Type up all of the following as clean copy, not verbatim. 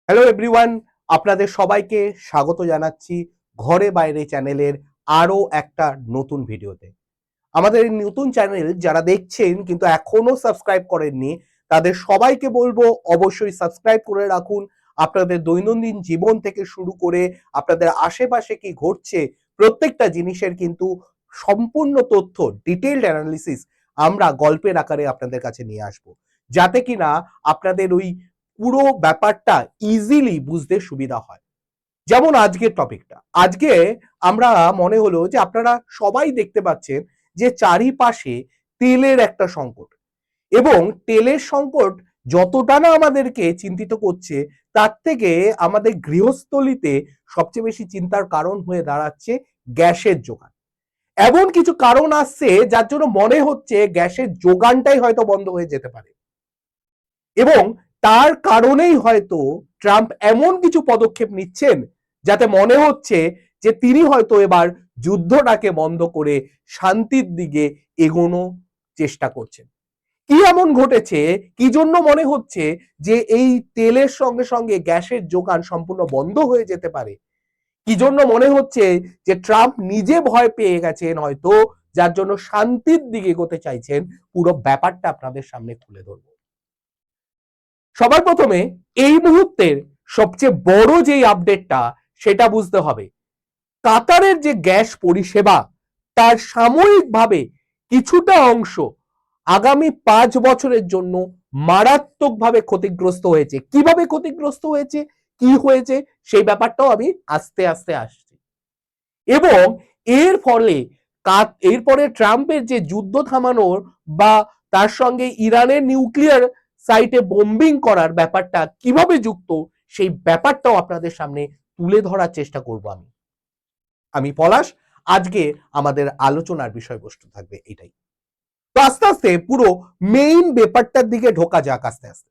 Hello everyone, আপনাদের সবাইকে স্বাগত জানাচ্ছি ঘরে বাইরে চ্যানেলের আরো একটা নতুন ভিডিওতে। আমাদের এই নতুন চ্যানেল যারা দেখছেন কিন্তু এখনো সাবস্ক্রাইব করেননি, তাদের সবাইকে বলবো অবশ্যই সাবস্ক্রাইব করে রাখুন। আপনাদের দৈনন্দিন জীবন থেকে শুরু করে আপনাদের আশেপাশে কি ঘটছে প্রত্যেকটা জিনিসের কিন্তু সম্পূর্ণ তথ্য, ডিটেইলড অ্যানালিসিস আমরা গল্পের আকারে আপনাদের কাছে নিয়ে আসবো, যাতে কিনা আপনাদের ওই পুরো ব্যাপারটা ইজিলি বুঝতে সুবিধা হয়। যেমন আজকের টপিকটা, আজকে আমরা মনে হলো যে আপনারা সবাই দেখতে পাচ্ছেন যে চারিপাশে তেলের একটা সংকট, এবং তেলের সংকট যতটা না আমাদেরকে চিন্তিত করছে, তার থেকে আমাদের গৃহস্থলিতে সবচেয়ে বেশি চিন্তার কারণ হয়ে দাঁড়াচ্ছে গ্যাসের যোগান। এমন কিছু কারণ আসছে যার জন্য মনে হচ্ছে গ্যাসের যোগানটাই হয়তো বন্ধ হয়ে যেতে পারে, এবং তার কারণেই হয়তো ট্রাম্প এমন কিছু পদক্ষেপ নিচ্ছেন যাতে মনে হচ্ছে যে তিনি হয়তো এবার যুদ্ধটাকে বন্ধ করে শান্তির দিকে এগোনো চেষ্টা করছেন। কি এমন ঘটেছে, কি জন্য মনে হচ্ছে যে এই তেলের সঙ্গে সঙ্গে গ্যাসের যোগান সম্পূর্ণ বন্ধ হয়ে যেতে পারে? কি জন্য মনে হচ্ছে যে ট্রাম্প নিজে ভয় পেয়ে গেছেন হয়তো, যার জন্য শান্তির দিকে এগোতে চাইছেন? পুরো ব্যাপারটা আপনাদের সামনে তুলে ধরবো। সবার প্রথমে এই মুহূর্তের সবচেয়ে বড় যে আপডেটটা সেটা বুঝতে হবে, কাতারের যে গ্যাস পরিষেবা তার সাময়িকভাবে কিছুটা অংশ আগামী 5 বছরের জন্য মারাত্মকভাবে ক্ষতিগ্রস্ত হয়েছে। কিভাবে ক্ষতিগ্রস্ত হয়েছে, কি হয়েছে, সেই ব্যাপারটাও আমি আস্তে আস্তে আসছি। এবং এর ফলে এরপরে ট্রাম্পের যে যুদ্ধ থামানোর বা তার সঙ্গে ইরানের নিউক্লিয়ার সাইটে বোম্বিং করার ব্যাপারটা কিভাবে যুক্ত, সেই ব্যাপারটাও আপনাদের সামনে তুলে ধরার চেষ্টা করব। আমি পলাশ। আজকে আমাদের আলোচনার বিষয়বস্তু থাকবে এটাই। তো আস্তে আস্তে পুরো মেইন ব্যাপারটার দিকে ঢোকা যাক। আস্তে আস্তে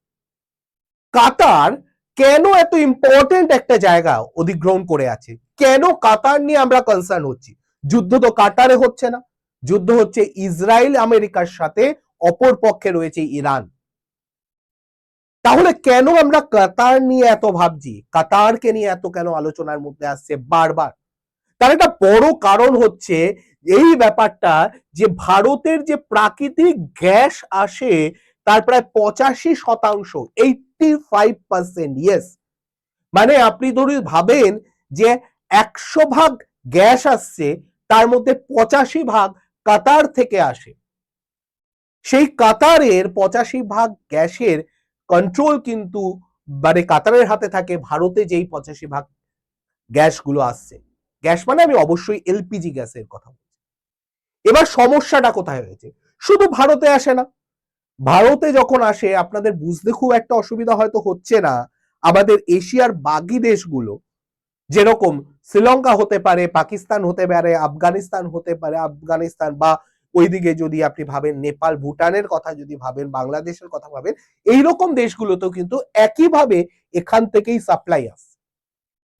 কাতার কেন এত ইম্পর্টেন্ট একটা জায়গা অধিগ্রহণ করে আছে, কেন কাতার নিয়ে আমরা কনসার্ন হচ্ছি? যুদ্ধ তো কাতারে হচ্ছে না, যুদ্ধ হচ্ছে ইসরায়েল আমেরিকার সাথে, অপর পক্ষে রয়েছে ইরান। তাহলে কেন আমরা কাতার নিয়ে এত ভাবছি, কাতারকে নিয়ে এত কেন আলোচনার মধ্যে আসছে বারবার? তার একটা বড় কারণ হচ্ছে এই ব্যাপারটা যে ভারতের যে প্রাকৃতিক গ্যাস আসে তার প্রায় 85%, 85%, ইয়েস, মানে আপনি ধরুন ভাবেন যে 100 ভাগ গ্যাস আসছে, তার মধ্যে 85 ভাগ কাতার থেকে আসে। সেই কাতারের 85 ভাগ গ্যাসের কন্ট্রোল কিন্তু মানে কাতারের হাতে থাকে। ভারতে যেই 85 ভাগ গ্যাসগুলো আসছে, গ্যাস মানে আমি অবশ্যই এলপিজি গ্যাসের কথা বলছি। এবার সমস্যাটা কোথায় হয়েছে? শুধু ভারতে আসে না, ভারতে যখন আসে আপনাদের বুঝতে খুব একটা অসুবিধা হয়তো হচ্ছে না, আমাদের এশিয়ার বাকি দেশগুলো যেরকম শ্রীলঙ্কা হতে পারে, পাকিস্তান হতে পারে, আফগানিস্তান হতে পারে, আফগানিস্তান বা ওইদিকে যদি আপনি ভাবেন নেপাল ভুটানের কথা, যদি ভাবেন বাংলাদেশের কথা ভাবেন, এইরকম দেশগুলোতেও কিন্তু একইভাবে এখান থেকেই সাপ্লাই আসছে।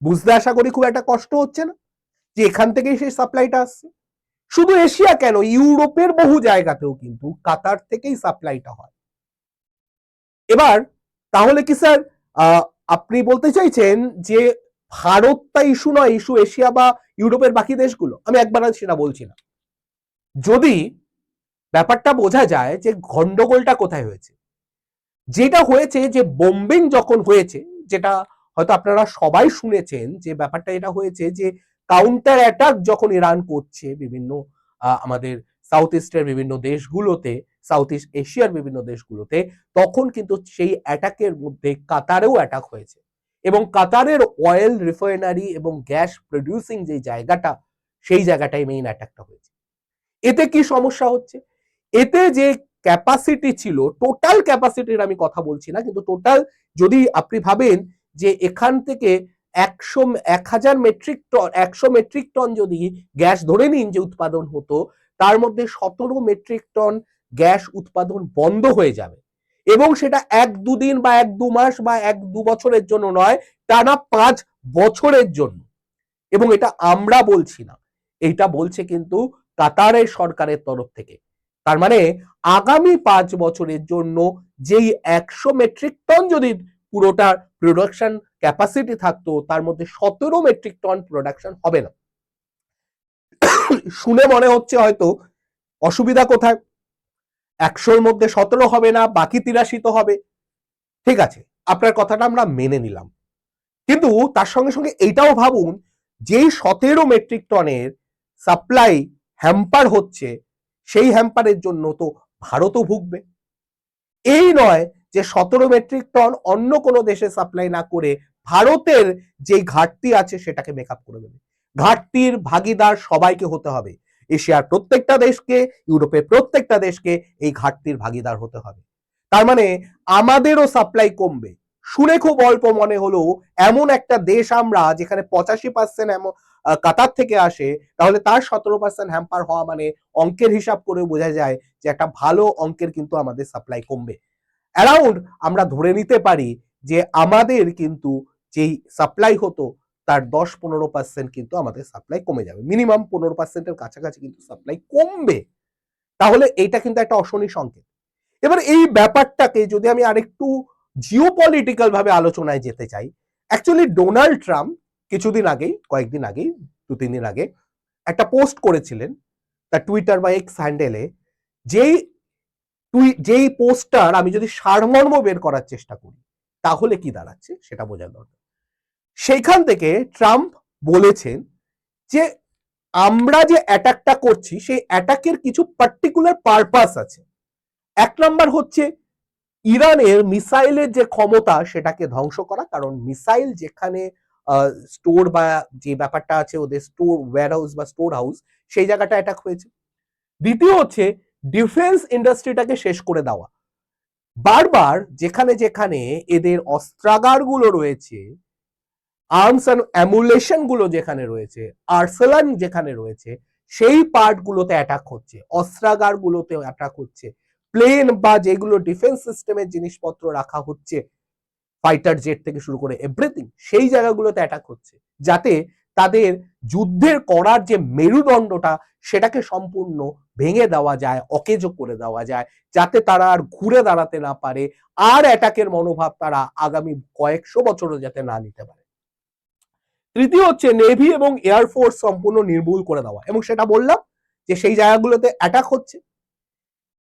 বুঝতে আশা করি খুব একটা কষ্ট হচ্ছে না যে এখান থেকেই সেই সাপ্লাইটা আসছে। শুধু এশিয়া কেন, ইউরোপের বহু জায়গাতেও কিন্তু কাতার থেকেই সাপ্লাইটা হয়। এবার তাহলে কি স্যার আপনি বলতে চাইছেন যে ভারতটা ইস্যু নয়, ইস্যু এশিয়া বা ইউরোপের বাকি দেশগুলো? আমি একবার সেটা বলছি না। যদি ব্যাপারটা বোঝা যায় যে গন্ডগোলটা কোথায় হয়েছে, যেটা হয়েছে যে বোম্বিং যখন হয়েছে, যেটা হয়তো আপনারা সবাই শুনেছেন, যে ব্যাপারটা এটা হয়েছে যে কাউন্টার অ্যাটাক যখন ইরান করছে বিভিন্ন আমাদের সাউথ ইস্টের বিভিন্ন দেশগুলোতে, সাউথ ইস্ট এশিয়ার বিভিন্ন দেশগুলোতে, তখন কিন্তু সেই অ্যাটাকের মধ্যে কাতারেও অ্যাটাক হয়েছে, এবং কাতারের অয়েল রিফাইনারি এবং গ্যাস প্রডিউসিং যে জায়গাটা, সেই জায়গাটাই মেইন অ্যাটাকটা হয়েছে। এতে কি সমস্যা হচ্ছে? এতে যে ক্যাপাসিটি ছিল, টোটাল ক্যাপাসিটির আমি কথা বলছি না, কিন্তু টোটাল যদি আপনি ভাবেন যে এখান থেকে 100 মেট্রিক টন যদি গ্যাস ধরে নিন যে উৎপাদন হতো, তার মধ্যে 17 মেট্রিক টন গ্যাস উৎপাদন বন্ধ হয়ে যাবে, এবং সেটা 1-2 দিন বা 1-2 মাস বা 1-2 বছরের জন্য নয়, টানা 5 বছরের জন্য। এবং এটা আমরা বলছি না, এটা বলছে কিন্তু কাতারের সরকারের তরফ থেকে। তার মানে আগামী 5 বছরের জন্য যেই 100 মেট্রিক টন যদি পুরোটার প্রোডাকশন ক্যাপাসিটি থাকতো তার মধ্যে 17 মেট্রিক টন প্রোডাকশন হবে না। শুনে মনে হচ্ছে হয়তো অসুবিধা কোথায়, 100-র মধ্যে 17 হবে না, বাকি 83 তো হবে। ঠিক আছে, আপনার কথাটা আমরা মেনে নিলাম, কিন্তু তার সঙ্গে সঙ্গে এইটাও ভাবুন, যেই 17 মেট্রিক টনের সাপ্লাই হ্যাম্পার হচ্ছে, সেই হ্যাম্পারের জন্য তো ভারতও ভুগবে। এই নয় যে 17 মেট্রিক টন অন্য কোনো দেশে সাপ্লাই না করে ভারতের যেই ঘাটতি আছে সেটাকে মেকআপ করে দেবে। ঘাটতির ভাগিদার সবাইকে হতে হবে, এশিয়ার প্রত্যেকটা দেশকে, ইউরোপের প্রত্যেকটা দেশকে এই ঘাটতির ভাগিদার হতে হবে। তার মানে আমাদেরও সাপ্লাই কমবে। শুনে খুব অল্প মনে হলো, এমন একটা দেশ আমরা যেখানে 85% এমন কাতার থেকে আসে, তাহলে তার 17% হ্যাম্পার হওয়া মানে অঙ্কের হিসাব করে বোঝা যায় যে একটা ভালো অঙ্কের কিন্তু আমাদের সাপ্লাই কমবে। অ্যারাউন্ড আমরা ধরে নিতে পারি যে আমাদের কিন্তু যেই সাপ্লাই হতো তার 10-15% কিন্তু আমাদের সাপ্লাই কমে যাবে, মিনিমাম 15%-এর কাছাকাছি কিন্তু সাপ্লাই কমবে। তাহলে এইটা কিন্তু একটা অশনি সংকেত। এবার এই ব্যাপারটাকে যদি আমি আরেকটু জিওপলিটিক্যাল ভাবে আলোচনায় যেতে চাই, অ্যাকচুয়ালি ডোনাল্ড ট্রাম্প কিছুদিন আগেই, কয়েকদিন আগেই, 2-3 দিন আগে একটা পোস্ট করেছিলেন তার টুইটার বা এক্স হ্যান্ডেলে, যেই পোস্টটার আমি যদি সারমর্ম বের করার চেষ্টা করি তাহলে কি দাঁড়াচ্ছে সেটা বোঝার দরকার। সেইখান থেকে ট্রাম্প বলেছেন যে আমরা যে অ্যাটাকটা করছি সেই অ্যাটাকের কিছু পার্টিকুলার পারপাস আছে। 1 নাম্বার হচ্ছে ইরানের মিসাইলের যে ক্ষমতা সেটাকে ধ্বংস করা, কারণ মিসাইল যেখানে স্টোর বা যে ব্যাপারটা আছে ওদের স্টোর ওয়্যারহাউস বা স্টোর হাউস, সেই জায়গাটা অ্যাটাক হয়েছে। দ্বিতীয় হচ্ছে ডিফেন্স ইন্ডাস্ট্রিটাকে শেষ করে দেওয়া। বারবার যেখানে যেখানে এদের অস্ত্রাগারগুলো রয়েছে, আর্মস অ্যান্ড অ্যামুলেশন গুলো যেখানে রয়েছে, আর্সেলান যেখানে রয়েছে, সেই পার্টগুলোতে অ্যাটাক হচ্ছে, অস্ত্রাগারগুলোতে অ্যাটাক হচ্ছে, প্লেন বা যেগুলো ডিফেন্স সিস্টেমের জিনিসপত্র রাখা হচ্ছে, ফাইটার জেট থেকে শুরু করে এভরিথিং, সেই জায়গাগুলোতে অ্যাটাক হচ্ছে, যাতে তাদের যুদ্ধের করার যে মেরুদণ্ডটা সেটাকে সম্পূর্ণ ভেঙে দেওয়া যায়, অকেজো করে দেওয়া যায়, যাতে তারা আর ঘুরে দাঁড়াতে না পারে, আর অ্যাটাকের মনোভাব তারা আগামী কয়েকশো বছরও যাতে না নিতে পারে। তৃতীয় হচ্ছে নেভি এবং এয়ারফোর্স সম্পূর্ণ নির্মূল করে দেওয়া, এবং সেটা বললাম যে সেই জায়গাগুলোতে অ্যাটাক হচ্ছে।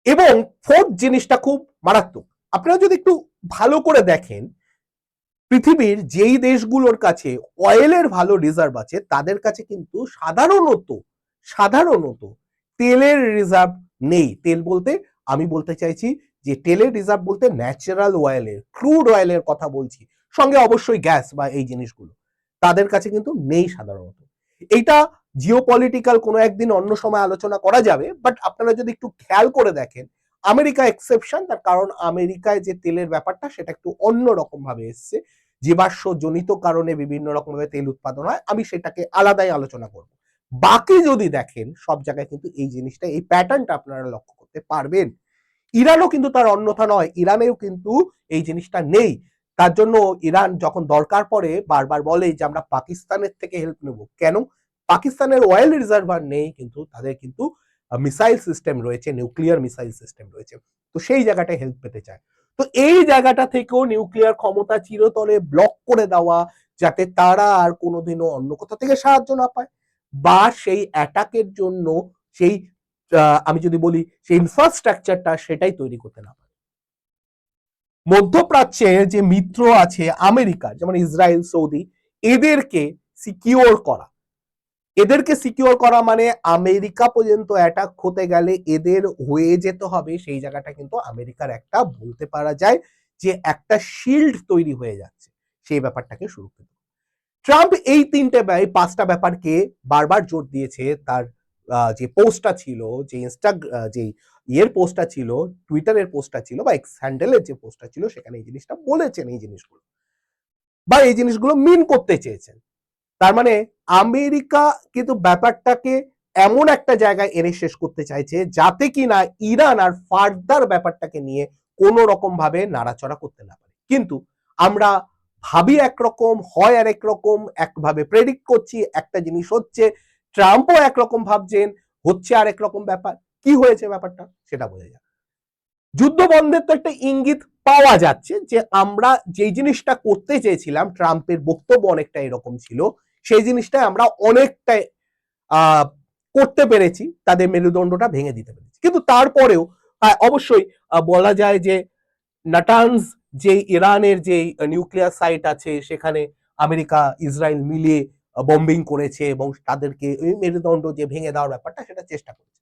এবং ফোর্থ জিনিসটা খুব মারাত্মক, আপনারা যদি একটু ভালো করে দেখেন, পৃথিবীর যেই দেশগুলোর কাছে অয়েলের ভালো রিজার্ভ আছে তাদের কাছে কিন্তু সাধারণত তেলের রিজার্ভ নেই। তেল বলতে আমি বলতে চাইছি যে তেলের রিজার্ভ বলতে ন্যাচারাল অয়েলের, ক্রুড অয়েলের কথা বলছি, সঙ্গে অবশ্যই গ্যাস বা এই জিনিসগুলো তাদের কাছে কিন্তু নেই সাধারণত। এইটা জিওপলিটিক্যাল কোনো একদিন অন্য সময় আলোচনা করা যাবে, বাট আপনারা যদি একটু খেয়াল করে দেখেন, আমেরিকা এক্সেপশন, তার কারণ আমেরিকায় যে তেলের ব্যাপারটা সেটা একটু অন্য রকম ভাবে এসছে, জীবাশ্ম জনিত কারণে বিভিন্ন রকম ভাবে তেল উৎপাদন হয়, আমি সেটাকে আলাদাই আলোচনা করব। বাকি যদি দেখেন সব জায়গায় কিন্তু এই জিনিসটা, এই প্যাটার্নটা আপনারা লক্ষ্য করতে পারবেন। ইরানও কিন্তু তার অন্যথা নয়, ইরানেও কিন্তু এই জিনিসটা নেই। তার জন্য ইরান যখন দরকার পড়ে বারবার বলে যে আমরা পাকিস্তানের থেকে হেল্প নেব। কেন? পাকিস্তানের অয়েল রিজার্ভার নেই, কিন্তু তাদের কিন্তু মিসাইল সিস্টেম রয়েছে, নিউক্লিয়ার মিসাইল সিস্টেম রয়েছে, তো সেই জায়গাটায় হেল্প পেতে চায়। তো এই জায়গাটা থেকেও নিউক্লিয়ার ক্ষমতা চিরতরে ব্লক করে দেওয়া, যাতে তারা আর কোনোদিনও অন্য কোথা থেকে সাহায্য না পায়, বা সেই অ্যাটাকের জন্য সেই আমি যদি বলি সেই ইনফ্রাস্ট্রাকচারটা সেটাই তৈরি করতে না পারে। মধ্যপ্রাচ্যে যে মিত্র আছে আমেরিকা, যেমন ইসরায়েল, সৌদি, এদেরকে সিকিওর করা মানে আমেরিকা পর্যন্ত অ্যাটাক হতে গেলে এদের হয়ে যেতে হবে, সেই জায়গাটা কিন্তু আমেরিকার একটা বলতে পারা যায় যে একটা শিল্ড তৈরি হয়ে যাচ্ছে, সেই ব্যাপারটাকে শুরু করতে। ট্রাম্প এই 5টা ব্যাপারকে বারবার জোর দিয়েছে তার যে পোস্টটা ছিল, যে যে পোস্টটা ছিল, টুইটারের পোস্টটা ছিল বা এক্স হ্যান্ডেলের যে পোস্টটা ছিল, সেখানে এই জিনিসটা বলেছেন, এই জিনিসগুলো বা এই জিনিসগুলো মিন করতে চেয়েছেন। তার মানে আমেরিকা কিন্তু ব্যাপারটাকে এমন একটা জায়গায় এনে শেষ করতে চাইছে যাতে কিনা ইরান আর ফার্দার ব্যাপারটাকে নিয়ে কোনো রকম ভাবে নাড়াচড়া করতে না পারে। কিন্তু আমরা ভাবি একরকম, হয় আর একরকম, একভাবে প্রেডিক্ট করছি একটা জিনিস হচ্ছে, ট্রাম্পও একরকম ভাবছেন, হচ্ছে আর একরকম ব্যাপার। কি হয়েছে ব্যাপারটা সেটা বোঝা যায়। যুদ্ধ বন্ধের তো একটা ইঙ্গিত পাওয়া যাচ্ছে যে আমরা যেই জিনিসটা করতে চেয়েছিলাম, ট্রাম্পের বক্তব্য অনেকটা এরকম ছিল, সেই জিনিসটা আমরা অনেকটাই করতে পেরেছি, তাদের মেরুদণ্ডটা ভেঙে দিতে পেরেছি। কিন্তু তারপরেও অবশ্যই বলা যায় যে নাটানজ যে ইরানের যে নিউক্লিয়ার সাইট আছে সেখানে আমেরিকা ইসরায়েল মিলিয়ে বম্বিং করেছে এবং তাদেরকে ওই মেরুদণ্ড যে ভেঙে দেওয়ার ব্যাপারটা সেটা চেষ্টা করেছে।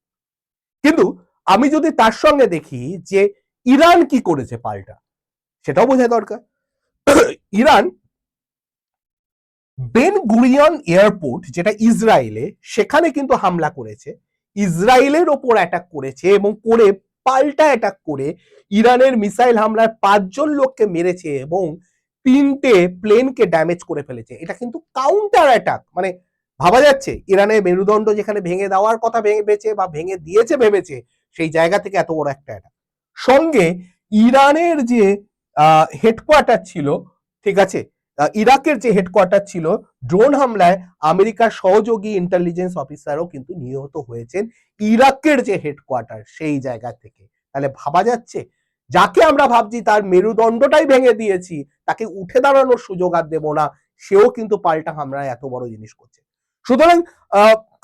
কিন্তু আমি যদি তার সঙ্গে দেখি যে ইরান কি করেছে পাল্টা, সেটাও বোঝা দরকার। ইরান বেন গুরিয়ন এয়ারপোর্ট যেটা ইসরায়েলে, সেখানে কিন্তু হামলা করেছে, ইসরায়েলের ওপর অ্যাটাক করেছে এবং করে পাল্টা অ্যাটাক করে ইরানের মিসাইল হামলায় 5 জন লোককে মেরেছে এবং 3টে প্লেনকে ড্যামেজ করে ফেলেছে। এটা কিন্তু কাউন্টার অ্যাটাক, মানে ভাবা যাচ্ছে ইরানের মেরুদণ্ড যেখানে ভেঙে দেওয়ার কথা ভেবেছে বা ভেঙে দিয়েছে ভেবেছে, সেই জায়গা থেকে এত বড় একটা অ্যাটাক। সঙ্গে ইরানের যে হেডকোয়ার্টার ছিল, ঠিক আছে, ইরাকের যে হেডকোয়ার্টার ছিল, ড্রোন হামলায় আমেরিকার সহযোগী ইন্টেলিজেন্স অফিসারও কিন্তু নিহত হয়েছেন ইরাকের যে হেডকোয়ার্টার সেই জায়গা থেকে। তাহলে ভাবা যাচ্ছে যাকে আমরা ভাবছি তার মেরুদণ্ডটাই ভেঙে দিয়েছি, তাকে উঠে দাঁড়ানোর সুযোগ আর দেব না, সেও কিন্তু পাল্টা হামলায় এত বড় জিনিস করছে। সুতরাং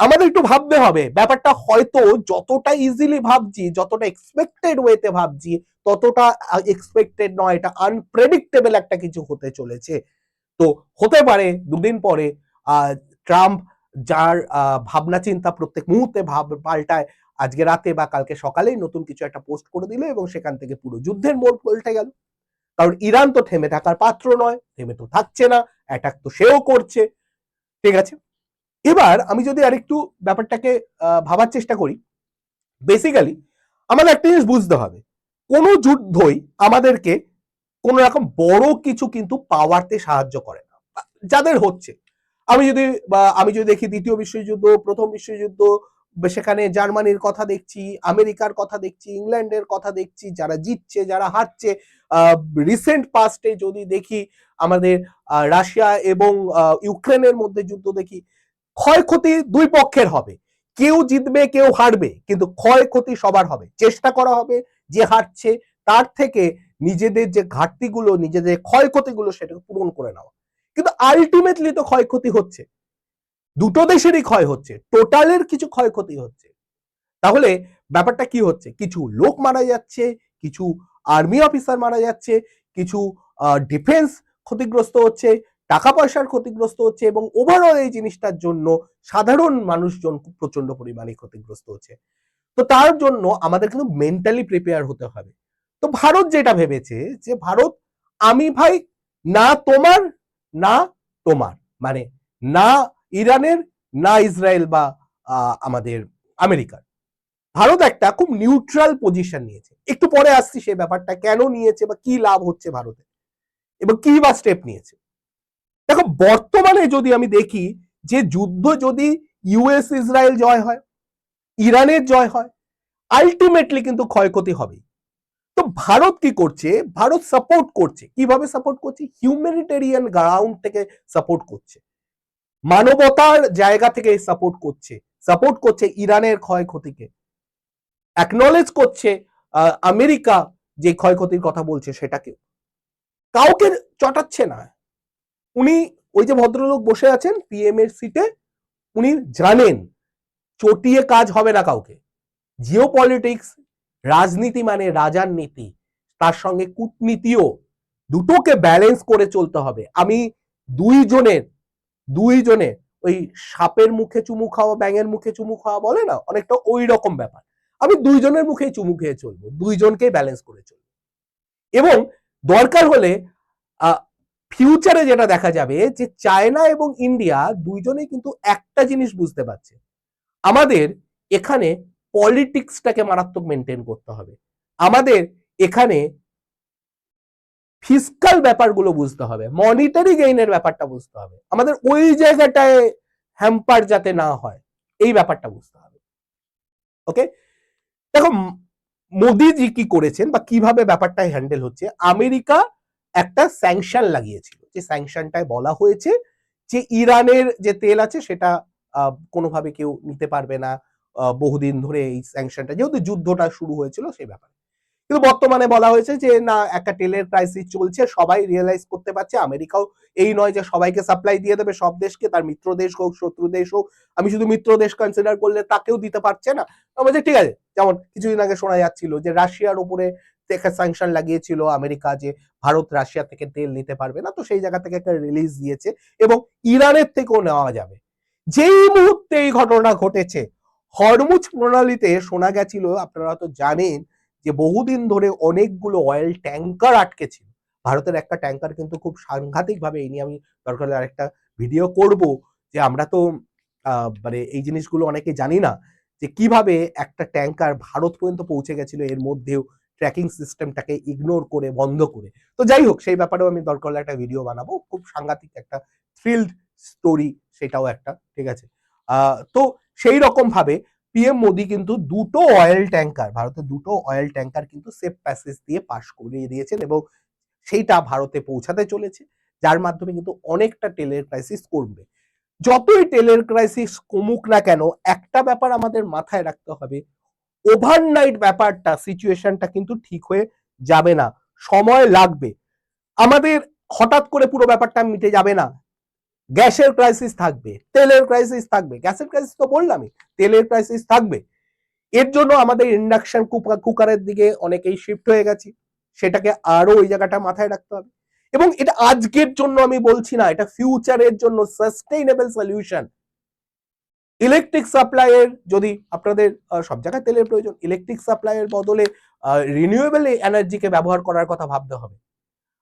আমাদের একটু ভাবতে হবে ব্যাপারটা, হয়তো যতটা ইজিলি ভাবছি, যতটা এক্সপেক্টেড ওয়েতে ভাবছি, ততটা এক্সপেক্টেড নয়, এটা আনপ্রেডিক্টেবল একটা কিছু হতে চলেছে। তো হতে পারে দুদিন পরে ট্রাম্প যার ভাবনা চিন্তা প্রত্যেক মুহূর্তে পাল্টায়, আজকে রাতে বা কালকে সকালেই নতুন কিছু একটা পোস্ট করে দিল এবং সেখান থেকে পুরো যুদ্ধের মোড় পাল্টে গেল। কারণ ইরান তো থেমে থাকার পাত্র নয়, থেমে তো থাকছে না, অ্যাটাক তো সেও করছে। ঠিক আছে, এবার আমি যদি আরেকটু ব্যাপারটাকে ভাবার চেষ্টা করি, বেসিক্যালি আমাদের একটা জিনিস বুঝতে হবে, কোনো যুদ্ধই আমাদেরকে কোন রকম বড় কিছু কিন্তু পাওয়াতে সাহায্য করে না যাদের হচ্ছে। আমি যদি দেখি দ্বিতীয় বিশ্বযুদ্ধ, প্রথম বিশ্বযুদ্ধ, সেখানে জার্মানির কথা দেখছি, আমেরিকার কথা দেখছি, ইংল্যান্ডের কথা দেখছি, যারা জিতছে যারা হারছে। রিসেন্ট পাস্টে যদি দেখি আমাদের রাশিয়া এবং ইউক্রেনের মধ্যে যুদ্ধ দেখি, ক্ষয়ক্ষতি দুই পক্ষের হবে, কেউ জিতবে কেউ হারবে, কিন্তু ক্ষয়ক্ষতি সবার হবে। চেষ্টা করা হবে যে হারছে তার থেকে নিজেদের যে ঘাটতিগুলো, নিজেদের ক্ষয়ক্ষতিগুলো সেটাকে পূরণ করে নেওয়া। কিন্তু আলটিমেটলি তো ক্ষয়ক্ষতি হচ্ছে, দুটো দেশেরই ক্ষয় হচ্ছে, টোটালের কিছু ক্ষয়ক্ষতি হচ্ছে। তাহলে ব্যাপারটা কি হচ্ছে, কিছু লোক মারা যাচ্ছে, কিছু আর্মি অফিসার মারা যাচ্ছে, কিছু ডিফেন্স ক্ষতিগ্রস্ত হচ্ছে, টাকা পয়সার ক্ষতিগ্রস্ত হচ্ছে এবং ওভারঅল এই জিনিসটার জন্য সাধারণ মানুষজন প্রচন্ড পরিমাণে ক্ষতিগ্রস্ত হচ্ছে। তো তার জন্য আমাদের কিন্তু মেন্টালি প্রিপেয়ার হতে হবে। তো ভারত যেটা ভেবেছে যে ভারত, আমি ভাই না তোমার না তোমার, মানে না ইরানের না ইসরায়েল বা আমাদের আমেরিকার, ভারত একটা খুব নিউট্রাল পজিশন নিয়েছে। একটু পরে আসছি সেই ব্যাপারটা কেন নিয়েছে বা কি লাভ হচ্ছে ভারতের এবং কি বা স্টেপ নিয়েছে। দেখো বর্তমানে যদি আমি দেখি যে যুদ্ধ যদি ইউএস ইসরায়েল জয় হয়, ইরানের জয় হয়, আলটিমেটলি কিন্তু ক্ষয়ক্ষতি হবে। তো ভারত কি করছে, ভারত সাপোর্ট করছে, কিভাবে সাপোর্ট করছে, হিউম্যানিটেরিয়ান গ্রাউন্ড থেকে সাপোর্ট করছে, মানবতার জায়গা থেকে সাপোর্ট করছে ইরানের ক্ষয়ক্ষতিকে, অ্যাকনলেজ করছে আমেরিকা যে ক্ষয়ক্ষতির কথা বলছে সেটাকে, কাউকে চটাচ্ছে না। উনি ওই যে ভদ্রলোক বসে আছেন পিএম এর সিটে, উনি জানেন চটিয়ে কাজ হবে না কাউকে। জিও পলিটিক্স, রাজনীতি মানে রাজার নীতি, তার সঙ্গে কূটনীতিও, দুটোকে ব্যালেন্স করে চলতে হবে। আমি দুইজনের ওই সাপের মুখে চুমু খাওয়া ব্যাঙের মুখে চুমু খাওয়া বলে না, অনেকটা ওই রকম ব্যাপার। আমি দুইজনের মুখেই চুমু খেয়ে চলবো, দুইজনকেই ব্যালেন্স করে চলবো। এবং দরকার হলে ফিউচারে যেটা দেখা যাবে যে চায়না এবং ইন্ডিয়া দুইজনেই কিন্তু একটা জিনিস বুঝতে পারছে, আমাদের এখানে পলিটিক্সটাকে মারাত্মক মেনটেন করতে হবে, আমাদের এখানে ফিসকাল ব্যাপারগুলো বুঝতে হবে, মনিটারি গেইনের ব্যাপারটা বুঝতে হবে, আমাদের ওই জায়গাটায় হ্যাম্পার যাতে না হয় এই ব্যাপারটা বুঝতে হবে। ওকে, দেখো মোদিজি কি করেছেন বা কিভাবে ব্যাপারটা হ্যান্ডেল হচ্ছে, আমেরিকা একটা স্যাংশন লাগিয়েছিল, যে স্যাংশনটায় বলা হয়েছে যে ইরানের যে তেল আছে সেটা কোনোভাবে কেউ নিতে পারবে না, বহুদিন ধরে এই স্যাংশনটা, যেহেতু যুদ্ধটা শুরু হয়েছিল সেই ব্যাপারে। কিন্তু বর্তমানে বলা হয়েছে যে না, একটা তেলের ক্রাইসিস চলছে, সবাই রিয়েলাইজ করতে পারছে। আমেরিকাও এই নয় যে সবাইকে সাপ্লাই দিয়ে দেবে সব দেশকে, তার মিত্র দেশ হোক শত্রু দেশ হোক, আমি শুধু মিত্র দেশ কনসিডার করলে তাকেও দিতে পারছে না। বলছে ঠিক আছে, যেমন কিছুদিন আগে শোনা যাচ্ছিল যে রাশিয়ার উপরে স্যাংশন লাগিয়েছিল আমেরিকা, যে ভারত রাশিয়া থেকে তেল নিতে পারবে না, তো সেই জায়গা থেকে একটা রিলিজ দিয়েছে এবং ইরানের থেকেও নেওয়া যাবে। যেই মুহূর্তে এই ঘটনা ঘটেছে, হরমুজ প্রণালীতে শোনা গেছিল, আপনারা তো জানেন যে বহুদিন ধরে অনেকগুলো অয়েল ট্যাঙ্কার আটকে ছিল। ভারতের একটা ট্যাঙ্কার কিন্তু খুব সাংঘাতিক ভাবে, এই নিয়ে আমি দরকার হলে আরেকটা ভিডিও করব, যে আমরা তো মানে এই জিনিসগুলো অনেকে জানি না যে কিভাবে একটা ট্যাঙ্কার ভারত পর্যন্ত পৌঁছে গেছিল, এর মধ্যেও ট্র্যাকিং সিস্টেমটাকে ইগনোর করে, বন্ধ করে। তো যাই হোক, সেই ব্যাপারেও আমি দরকার হলে একটা ভিডিও বানাবো, খুব সাংঘাতিক একটা থ্রিলড স্টোরি সেটাও একটা, ঠিক আছে। তো সেই রকম ভাবে পিএম মোদি কিন্তু দুটো অয়েল ট্যাঙ্কার, ভারতের দুটো অয়েল ট্যাঙ্কার কিন্তু সেফ প্যাসেজ দিয়ে পাস করিয়ে দিয়েছেন এবং সেইটা ভারতে পৌঁছাতে চলেছে, যার মাধ্যমে কিন্তু অনেকটা তেলের ক্রাইসিস কমবে। যতই তেলের ক্রাইসিস কমুক না কেন, একটা ব্যাপার আমাদের মাথায় রাখতে হবে, ওভারনাইট ব্যাপারটা, সিচুয়েশনটা কিন্তু ঠিক হয়ে যাবে না, সময় লাগবে। আমাদের হঠাৎ করে পুরো ব্যাপারটা মিটে যাবে না। গ্যাসের ক্রাইসিস থাকবে, তেলের ক্রাইসিস থাকবে, গ্যাসের ক্রাইসিস তো বললামই, তেলের ক্রাইসিস থাকবে। এর জন্য আমাদের ইন্ডাকশন কুকারের দিকে অনেকেই শিফট হয়ে গেছে, সেটাকে আরো ওই জায়গাটা মাথায় রাখতে হবে। এবং এটা আজকের জন্য আমি বলছি না, এটা ফিউচারের জন্য সাস্টেইনেবল সলিউশন। ইলেকট্রিক সাপ্লাইয়ের, যদি আপনাদের সব জায়গায় তেলের প্রয়োজন, ইলেকট্রিক সাপ্লাইয়ের বদলে রিনিউয়েবল এনার্জিকে ব্যবহার করার কথা ভাবতে হবে।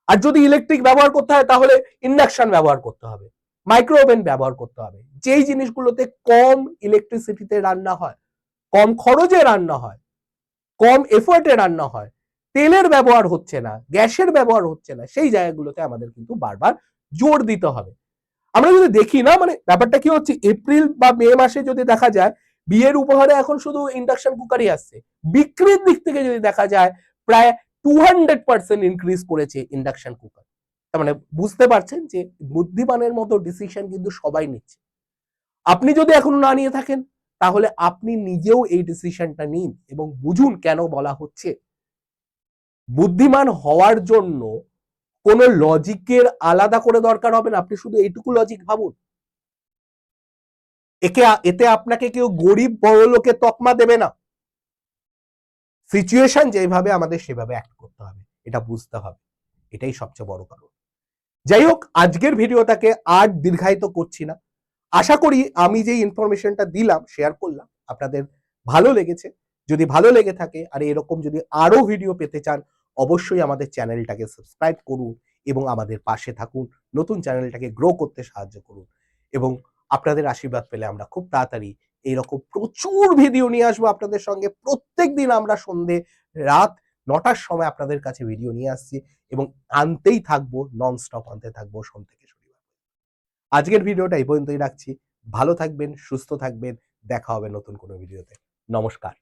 আর যদি ইলেকট্রিক ব্যবহার করতে হয় তাহলে ইন্ডাকশন ব্যবহার করতে হবে, মাইক্রো ওভেন ব্যবহার করতে হবে, যেই জিনিসগুলোতে কম ইলেকট্রিসিটিতে রান্না হয়, কম খরচে রান্না হয়, কম এফোর্টে রান্না হয়, তেলের ব্যবহার হচ্ছে না, গ্যাসের ব্যবহার হচ্ছে না, সেই জায়গাগুলোতে আমাদের কিন্তু বারবার জোর দিতে হবে। আমরা যদি দেখি না, মানে ব্যাপারটা কি হচ্ছে, এপ্রিল বা মে মাসে যদি দেখা যায় বিয়ের উপহারে এখন শুধু ইন্ডাকশন কুকারই আসছে, বিক্রির দিক থেকে যদি দেখা যায় প্রায় 200% ইনক্রিজ করেছে ইন্ডাকশন কুকার। তার মানে বুঝতে পারছেন যে বুদ্ধিমানের মতো ডিসিশন কিন্তু সবাই নিচ্ছে। আপনি যদি এখনো না নিয়ে থাকেন, তাহলে আপনি নিজেও এই ডিসিশনটা নিন এবং বুঝুন কেন বলা হচ্ছে। বুদ্ধিমান হওয়ার জন্য কোনো লজিকের আলাদা করে দরকার হবে না, আপনি শুধু এইটুকু লজিক ভাবুন। এতে আপনাকে কেউ গরিব বড় লোকের তকমা দেবে না। সিচুয়েশন যেভাবে, আমাদের সেভাবে অ্যাক্ট করতে হবে, এটা বুঝতে হবে, এটাই সবচেয়ে বড় কারণ। যাই হোক, আজকের ভিডিওটাকে আর দীর্ঘায়িত করছি না। আশা করি আমি যে ইনফরমেশনটা দিলাম, শেয়ার করলাম, আপনাদের ভালো লেগেছে। যদি ভালো লেগে থাকে আর এরকম যদি আরো ভিডিও পেতে চান, অবশ্যই আমাদের চ্যানেলটাকে সাবস্ক্রাইব করুন এবং আমাদের পাশে থাকুন, নতুন চ্যানেলটাকে গ্রো করতে সাহায্য করুন। এবং আপনাদের আশীর্বাদ পেলে আমরা খুব তাড়াতাড়ি এইরকম প্রচুর ভিডিও নিয়ে আসবো আপনাদের সঙ্গে। প্রত্যেক দিন আমরা সন্ধে রাত 9টার সময় আপনাদের কাছে ভিডিও নিয়ে আসছি এবং আনতেই থাকবো, নন স্টপ আনতে থাকবো সোম থেকে শনিবার। আজকের ভিডিওটা এই পর্যন্তই রাখছি। ভালো থাকবেন, সুস্থ থাকবেন, দেখা হবে নতুন কোনো ভিডিওতে। নমস্কার।